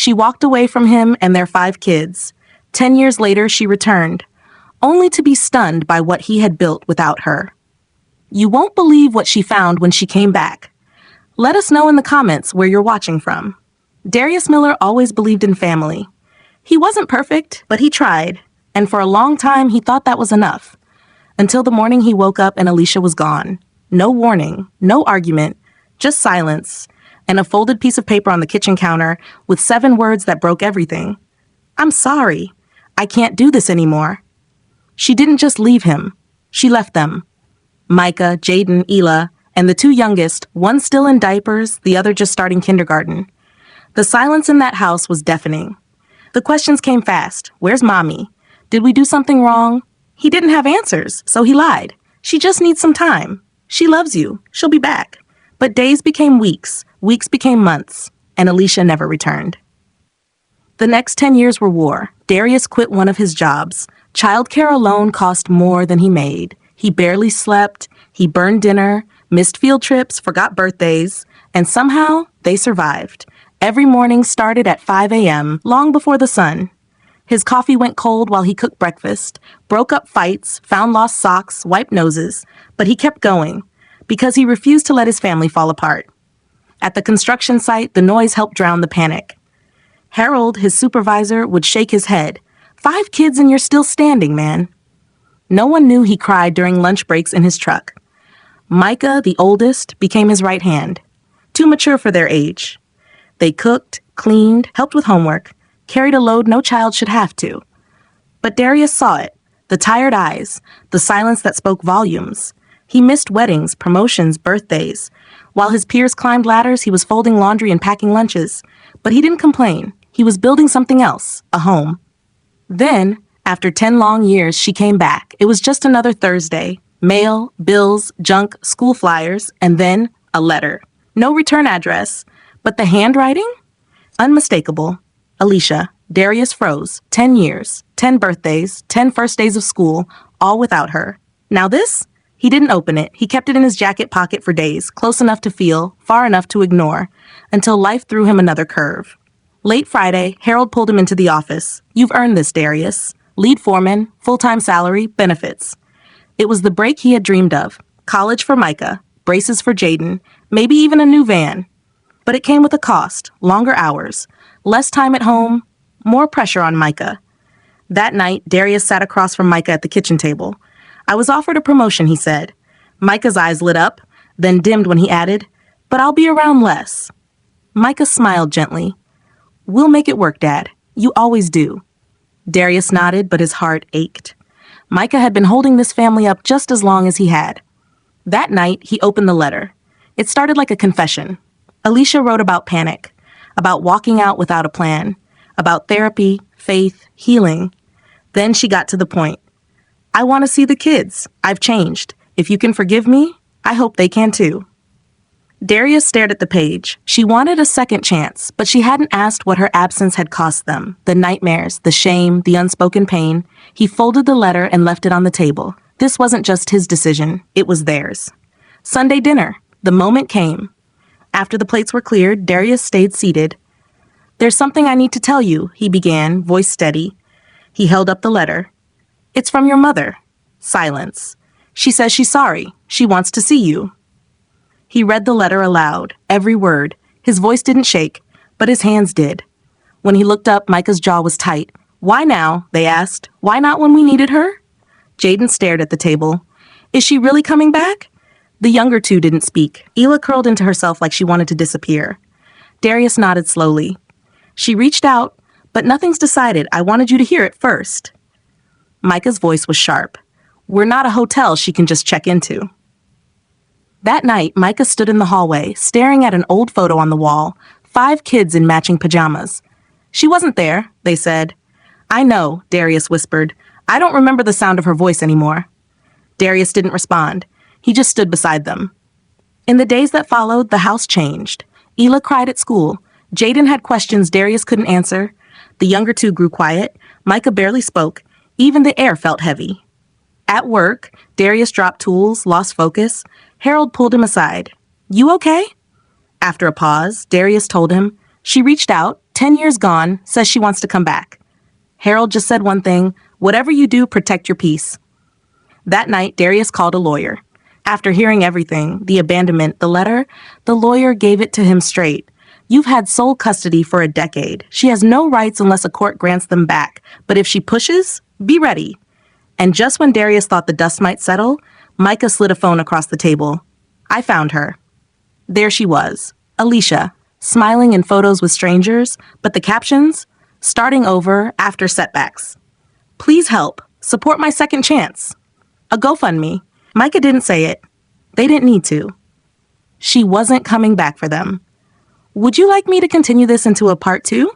She walked away from him and their 5 kids. 10 years later, she returned, only to be stunned by what he had built without her. You won't believe what she found when she came back. Let us know in the comments where you're watching from. Darius Miller always believed in family. He wasn't perfect, but he tried, and for a long time he thought that was enough. Until the morning he woke up and Alicia was gone. No warning, no argument, just silence, and a folded piece of paper on the kitchen counter with 7 words that broke everything. I'm sorry. I can't do this anymore. She didn't just leave him. She left them. Micah, Jaden, Ela, and the 2 youngest, one still in diapers, the other just starting kindergarten. The silence in that house was deafening. The questions came fast. Where's Mommy? Did we do something wrong? He didn't have answers, so he lied. She just needs some time. She loves you. She'll be back. But days became weeks, weeks became months, and Alicia never returned. The next 10 years were war. Darius quit one of his jobs. Childcare alone cost more than he made. He barely slept, he burned dinner, missed field trips, forgot birthdays, and somehow they survived. Every morning started at 5 a.m., long before the sun. His coffee went cold while he cooked breakfast, broke up fights, found lost socks, wiped noses, but he kept going because he refused to let his family fall apart. At the construction site, the noise helped drown the panic. Harold, his supervisor, would shake his head. 5 kids and you're still standing, man. No one knew he cried during lunch breaks in his truck. Micah, the oldest, became his right hand, too mature for their age. They cooked, cleaned, helped with homework, carried a load no child should have to. But Darius saw it, the tired eyes, the silence that spoke volumes. He missed weddings, promotions, birthdays. While his peers climbed ladders, he was folding laundry and packing lunches. But he didn't complain. He was building something else, a home. Then, after 10 long years, she came back. It was just another Thursday. Mail, bills, junk, school flyers, and then a letter. No return address, but the handwriting? Unmistakable. Alicia. Darius froze. 10 years, 10 birthdays, 10 first days of school, all without her. Now this? He didn't open it. He kept it in his jacket pocket for days, close enough to feel, far enough to ignore, until life threw him another curve. Late Friday, Harold pulled him into the office. You've earned this, Darius. Lead foreman, full-time salary, benefits. It was the break he had dreamed of. College for Micah, braces for Jaden, maybe even a new van. But it came with a cost, longer hours, less time at home, more pressure on Micah. That night, Darius sat across from Micah at the kitchen table. I was offered a promotion, he said. Micah's eyes lit up, then dimmed when he added, but I'll be around less. Micah smiled gently. We'll make it work, Dad. You always do. Darius nodded, but his heart ached. Micah had been holding this family up just as long as he had. That night, he opened the letter. It started like a confession. Alicia wrote about panic, about walking out without a plan, about therapy, faith, healing. Then she got to the point. I want to see the kids. I've changed. If you can forgive me, I hope they can too. Darius stared at the page. She wanted a second chance, but she hadn't asked what her absence had cost them. The nightmares, the shame, the unspoken pain. He folded the letter and left it on the table. This wasn't just his decision. It was theirs. Sunday dinner. The moment came. After the plates were cleared, Darius stayed seated. There's something I need to tell you, he began, voice steady. He held up the letter. It's from your mother. Silence. She says she's sorry. She wants to see you. He read the letter aloud, every word. His voice didn't shake, but his hands did. When he looked up, Micah's jaw was tight. Why now? They asked. Why not when we needed her? Jaden stared at the table. Is she really coming back? The younger 2 didn't speak. Ela curled into herself like she wanted to disappear. Darius nodded slowly. She reached out, but nothing's decided. I wanted you to hear it first. Micah's voice was sharp. We're not a hotel she can just check into. That night, Micah stood in the hallway, staring at an old photo on the wall, 5 kids in matching pajamas. She wasn't there, they said. I know, Darius whispered. I don't remember the sound of her voice anymore. Darius didn't respond. He just stood beside them. In the days that followed, the house changed. Ela cried at school. Jaden had questions Darius couldn't answer. The younger 2 grew quiet. Micah barely spoke. Even the air felt heavy. At work, Darius dropped tools, lost focus. Harold pulled him aside. You okay? After a pause, Darius told him, she reached out, 10 years gone, says she wants to come back. Harold just said one thing: whatever you do, protect your peace. That night, Darius called a lawyer. After hearing everything, the abandonment, the letter, the lawyer gave it to him straight. You've had sole custody for a decade. She has no rights unless a court grants them back. But if she pushes, be ready. And just when Darius thought the dust might settle, Micah slid a phone across the table. I found her. There she was, Alicia, smiling in photos with strangers, but the captions, starting over after setbacks. Please help. Support my second chance. A GoFundMe. Micah didn't say it. They didn't need to. She wasn't coming back for them. Would you like me to continue this into a part 2?